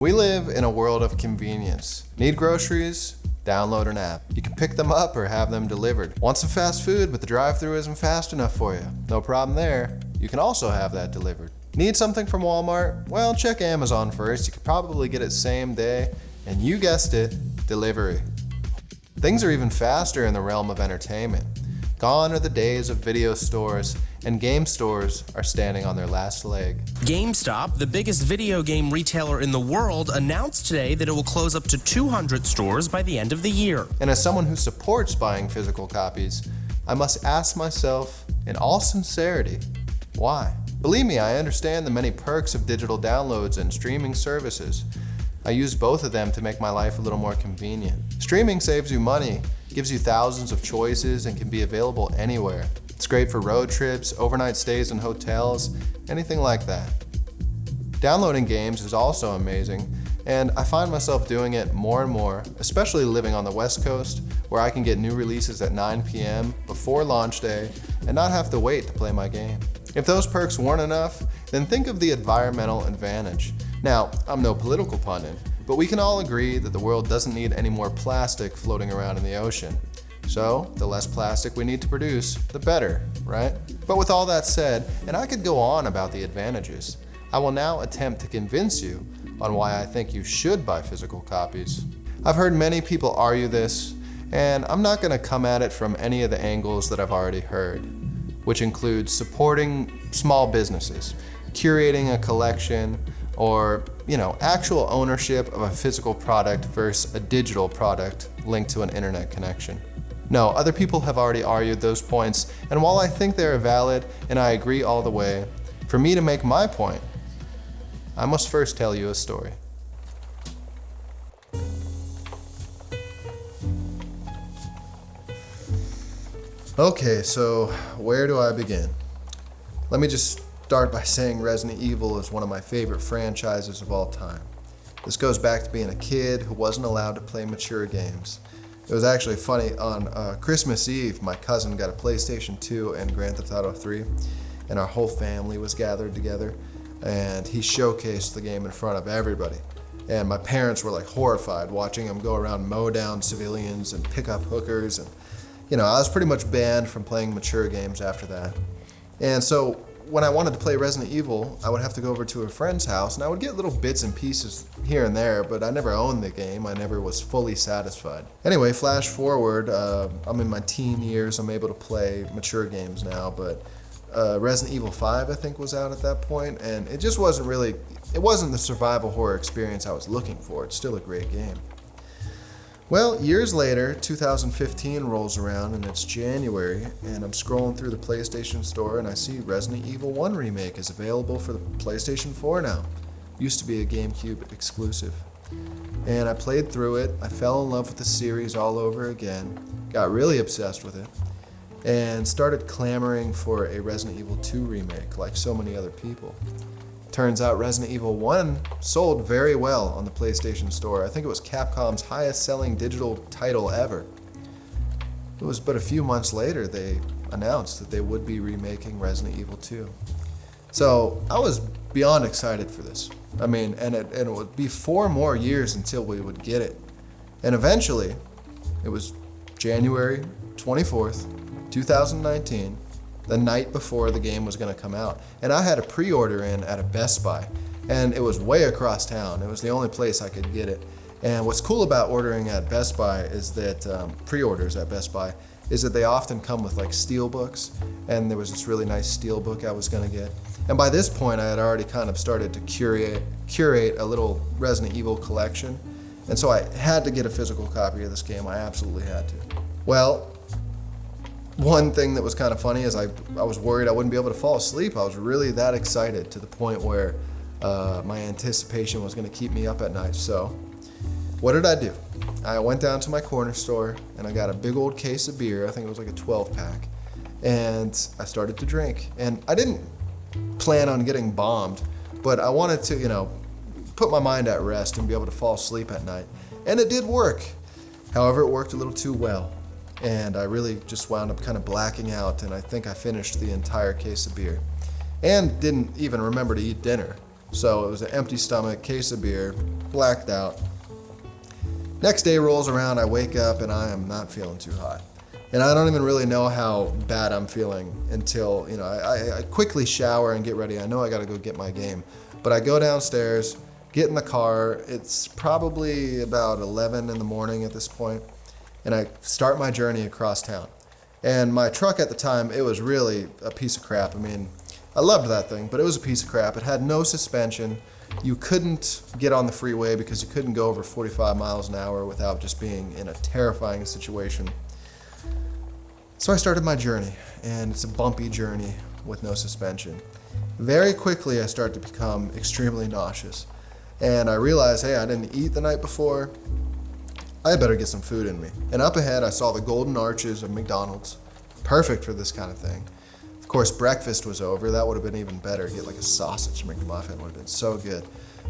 We live in a world of convenience. Need groceries? Download an app. You can pick them up or have them delivered. Want some fast food but the drive-thru isn't fast enough for you? No problem there. You can also have that delivered. Need something from Walmart? Well, check Amazon first. You could probably get it same day. And you guessed it, delivery. Things are even faster in the realm of entertainment. Gone are the days of video stores, and game stores are standing on their last leg. GameStop, the biggest video game retailer in the world, announced today that it will close up to 200 stores by the end of the year. And as someone who supports buying physical copies, I must ask myself, in all sincerity, why? Believe me, I understand the many perks of digital downloads and streaming services. I use both of them to make my life a little more convenient. Streaming saves you money, gives you thousands of choices, and can be available anywhere. It's great for road trips, overnight stays in hotels, anything like that. Downloading games is also amazing, and I find myself doing it more and more, especially living on the West Coast, where I can get new releases at 9 p.m. before launch day and not have to wait to play my game. If those perks weren't enough, then think of the environmental advantage. Now, I'm no political pundit, but we can all agree that the world doesn't need any more plastic floating around in the ocean. So, the less plastic we need to produce, the better, right? But with all that said, and I could go on about the advantages, I will now attempt to convince you on why I think you should buy physical copies. I've heard many people argue this, and I'm not going to come at it from any of the angles that I've already heard, which includes supporting small businesses, curating a collection, or, actual ownership of a physical product versus a digital product linked to an internet connection. No, other people have already argued those points, and while I think they are valid and I agree all the way, for me to make my point, I must first tell you a story. Okay, so where do I begin? Let me just start by saying Resident Evil is one of my favorite franchises of all time. This goes back to being a kid who wasn't allowed to play mature games. It was actually funny, on Christmas Eve, my cousin got a PlayStation 2 and Grand Theft Auto 3, and our whole family was gathered together, and he showcased the game in front of everybody. And my parents were like horrified watching him go around, mow down civilians and pick up hookers, and I was pretty much banned from playing mature games after that. And so when I wanted to play Resident Evil, I would have to go over to a friend's house, and I would get little bits and pieces here and there, but I never owned the game. I never was fully satisfied. Anyway, flash forward, I'm in my teen years. I'm able to play mature games now, but Resident Evil 5, I think, was out at that point, and it just wasn't the survival horror experience I was looking for. It's still a great game. Well, years later, 2015 rolls around and it's January, and I'm scrolling through the PlayStation Store and I see Resident Evil 1 Remake is available for the PlayStation 4 now. Used to be a GameCube exclusive. And I played through it, I fell in love with the series all over again, got really obsessed with it, and started clamoring for a Resident Evil 2 remake like so many other people. Turns out Resident Evil 1 sold very well on the PlayStation Store. I think it was Capcom's highest selling digital title ever. It was but a few months later they announced that they would be remaking Resident Evil 2. So I was beyond excited for this. And it would be 4 more years until we would get it. And eventually, it was January 24th, 2019, the night before the game was going to come out. And I had a pre-order in at a Best Buy, and it was way across town. It was the only place I could get it. And what's cool about ordering at Best Buy is that, pre-orders at Best Buy, is that they often come with like steel books, and there was this really nice steel book I was going to get. And by this point, I had already kind of started to curate a little Resident Evil collection, and so I had to get a physical copy of this game. I absolutely had to. Well, one thing that was kind of funny is I was worried I wouldn't be able to fall asleep. I was really that excited to the point where my anticipation was going to keep me up at night. So what did I do? I went down to my corner store and I got a big old case of beer. I think it was like a 12-pack. And I started to drink. And I didn't plan on getting bombed, but I wanted to, put my mind at rest and be able to fall asleep at night. And it did work. However, it worked a little too well. And I really just wound up kind of blacking out, and I think I finished the entire case of beer. And didn't even remember to eat dinner. So it was an empty stomach, case of beer, blacked out. Next day rolls around, I wake up and I am not feeling too hot. And I don't even really know how bad I'm feeling until, I quickly shower and get ready. I know I gotta go get my game. But I go downstairs, get in the car. It's probably about 11 in the morning at this point, and I start my journey across town. And my truck at the time, it was really a piece of crap. I mean, I loved that thing, but it was a piece of crap. It had no suspension. You couldn't get on the freeway because you couldn't go over 45 miles an hour without just being in a terrifying situation. So I started my journey, and it's a bumpy journey with no suspension. Very quickly, I start to become extremely nauseous. And I realized, hey, I didn't eat the night before. I better get some food in me. And up ahead, I saw the golden arches of McDonald's. Perfect for this kind of thing. Of course, breakfast was over. That would have been even better. Get like a sausage McMuffin would have been so good.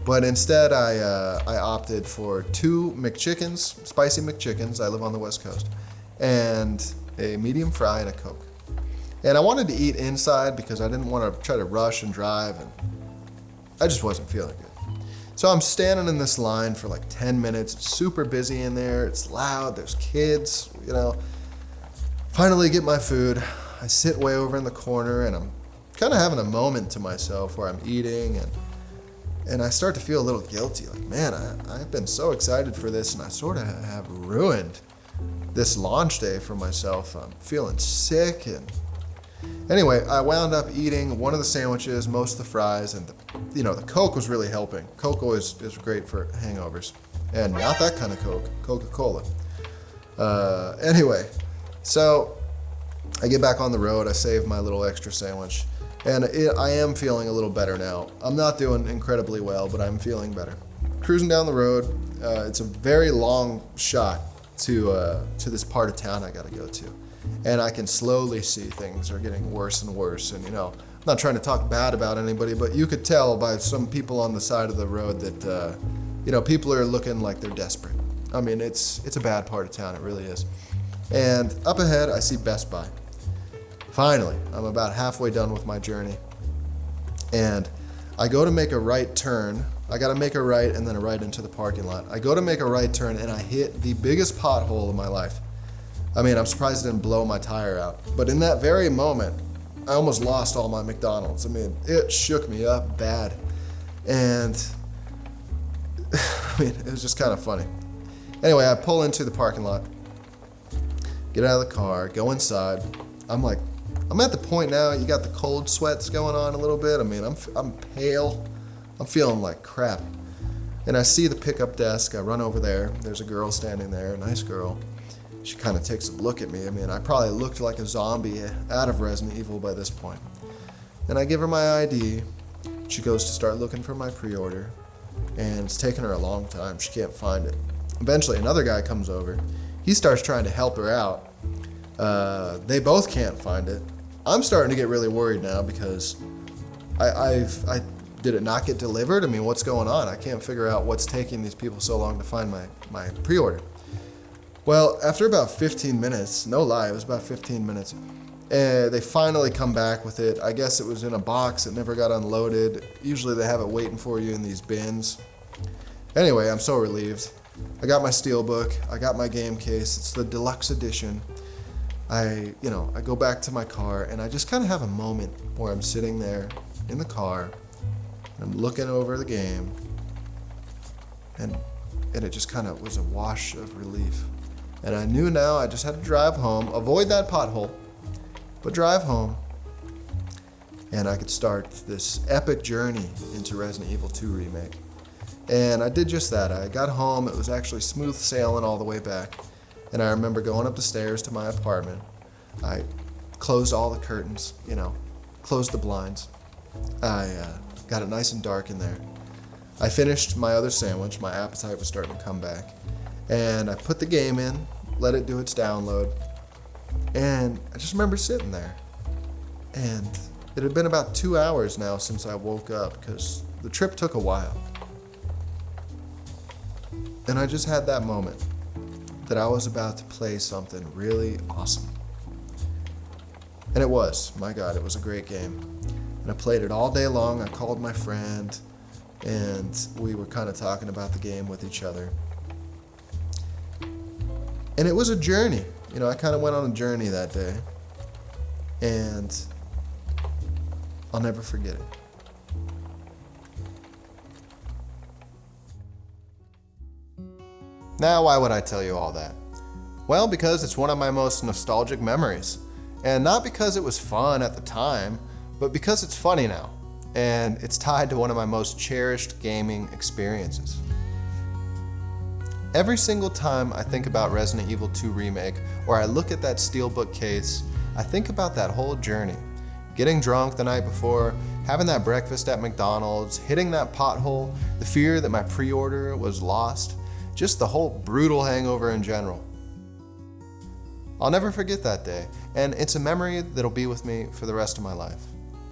But instead, I opted for 2 McChickens, spicy McChickens. I live on the West Coast. And a medium fry and a Coke. And I wanted to eat inside because I didn't want to try to rush and drive, and I just wasn't feeling good. So I'm standing in this line for like 10 minutes. It's super busy in there. It's loud. There's kids, Finally get my food. I sit way over in the corner, and I'm kind of having a moment to myself where I'm eating, and I start to feel a little guilty. Like, man, I've been so excited for this, and I sort of have ruined this launch day for myself. I'm feeling sick, and anyway, I wound up eating one of the sandwiches, most of the fries, and the Coke was really helping. Coke always is great for hangovers, and not that kind of Coke, Coca-Cola. Anyway, so I get back on the road. I save my little extra sandwich, and I am feeling a little better now. I'm not doing incredibly well, but I'm feeling better. Cruising down the road, it's a very long shot to this part of town I gotta go to. And I can slowly see things are getting worse and worse. And I'm not trying to talk bad about anybody, but you could tell by some people on the side of the road that people are looking like they're desperate. I mean, it's a bad part of town, it really is. And up ahead, I see Best Buy. Finally, I'm about halfway done with my journey, and I go to make a right turn. I gotta make a right and then a right into the parking lot. I go to make a right turn, and I hit the biggest pothole of my life. I mean, I'm surprised it didn't blow my tire out. But in that very moment, I almost lost all my McDonald's. I mean, it shook me up bad. And it was just kind of funny. Anyway, I pull into the parking lot, get out of the car, go inside. I'm at the point now, you got the cold sweats going on a little bit. I mean, I'm pale. I'm feeling like crap. And I see the pickup desk. I run over there. There's a girl standing there, a nice girl. She kind of takes a look at me. I mean, I probably looked like a zombie out of Resident Evil by this point. And I give her my ID. She goes to start looking for my pre-order, and it's taking her a long time. She can't find it. Eventually, another guy comes over. He starts trying to help her out. They both can't find it. I'm starting to get really worried now because did it not get delivered? I mean, what's going on? I can't figure out what's taking these people so long to find my pre-order. Well, after about 15 minutes, no lie, it was about 15 minutes, they finally come back with it. I guess it was in a box. It never got unloaded. Usually they have it waiting for you in these bins. Anyway, I'm so relieved. I got my steelbook. I got my game case. It's the deluxe edition. I go back to my car, and I just kind of have a moment where I'm sitting there in the car, and I'm looking over the game, and it just kind of was a wash of relief. And I knew now I just had to drive home, avoid that pothole, but drive home, and I could start this epic journey into Resident Evil 2 Remake. And I did just that. I got home. It was actually smooth sailing all the way back. And I remember going up the stairs to my apartment. I closed all the curtains, closed the blinds. I got it nice and dark in there. I finished my other sandwich. My appetite was starting to come back. And I put the game in, let it do its download. And I just remember sitting there. And it had been about 2 hours now since I woke up because the trip took a while. And I just had that moment that I was about to play something really awesome. And it was. My God, it was a great game. And I played it all day long. I called my friend. and we were kind of talking about the game with each other. And it was a journey. I kind of went on a journey that day, and I'll never forget it. Now, why would I tell you all that? Well, because it's one of my most nostalgic memories. And not because it was fun at the time, but because it's funny now. And it's tied to one of my most cherished gaming experiences. Every single time I think about Resident Evil 2 Remake, or I look at that steelbook case, I think about that whole journey. Getting drunk the night before, having that breakfast at McDonald's, hitting that pothole, the fear that my pre-order was lost, just the whole brutal hangover in general. I'll never forget that day, and it's a memory that'll be with me for the rest of my life.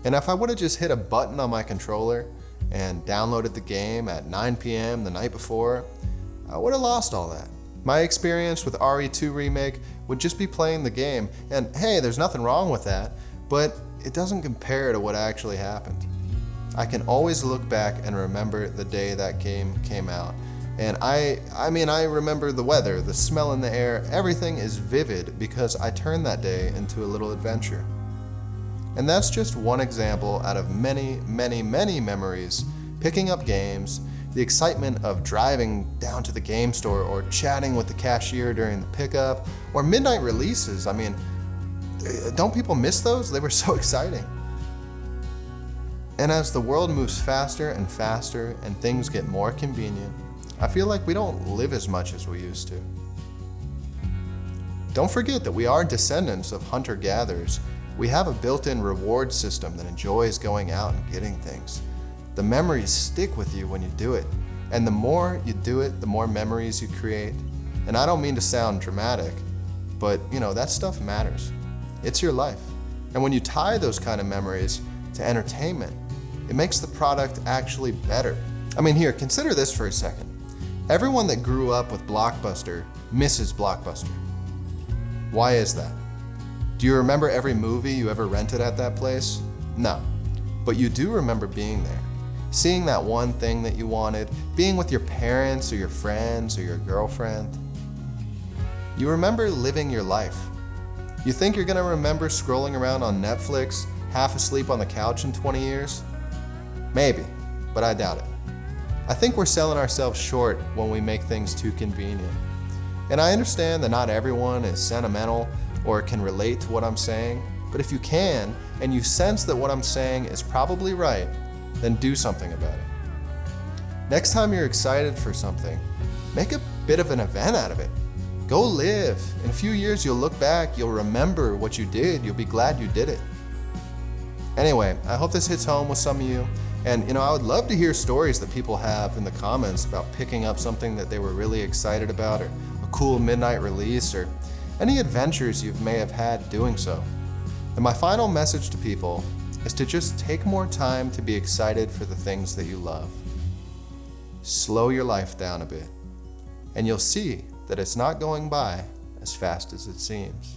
And if I would have just hit a button on my controller and downloaded the game at 9 p.m. the night before, I would have lost all that. My experience with RE2 Remake would just be playing the game, and hey, there's nothing wrong with that, but it doesn't compare to what actually happened. I can always look back and remember the day that game came out. And I remember the weather, the smell in the air, everything is vivid because I turned that day into a little adventure. And that's just one example out of many, many, many memories, picking up games, the excitement of driving down to the game store or chatting with the cashier during the pickup, or midnight releases. Don't people miss those? They were so exciting. And as the world moves faster and faster and things get more convenient, I feel like we don't live as much as we used to. Don't forget that we are descendants of hunter-gatherers. We have a built-in reward system that enjoys going out and getting things. The memories stick with you when you do it. And the more you do it, the more memories you create. And I don't mean to sound dramatic, but that stuff matters. It's your life. And when you tie those kind of memories to entertainment, it makes the product actually better. Here, consider this for a second. Everyone that grew up with Blockbuster misses Blockbuster. Why is that? Do you remember every movie you ever rented at that place? No. But you do remember being there, seeing that one thing that you wanted, being with your parents or your friends or your girlfriend. You remember living your life. You think you're gonna remember scrolling around on Netflix, half asleep on the couch in 20 years? Maybe, but I doubt it. I think we're selling ourselves short when we make things too convenient. And I understand that not everyone is sentimental or can relate to what I'm saying, but if you can, and you sense that what I'm saying is probably right, then do something about it. Next time you're excited for something, make a bit of an event out of it. Go live. In a few years, you'll look back, you'll remember what you did, you'll be glad you did it. Anyway, I hope this hits home with some of you. And I would love to hear stories that people have in the comments about picking up something that they were really excited about, or a cool midnight release, or any adventures you may have had doing so. And my final message to people is to just take more time to be excited for the things that you love. Slow your life down a bit, and you'll see that it's not going by as fast as it seems.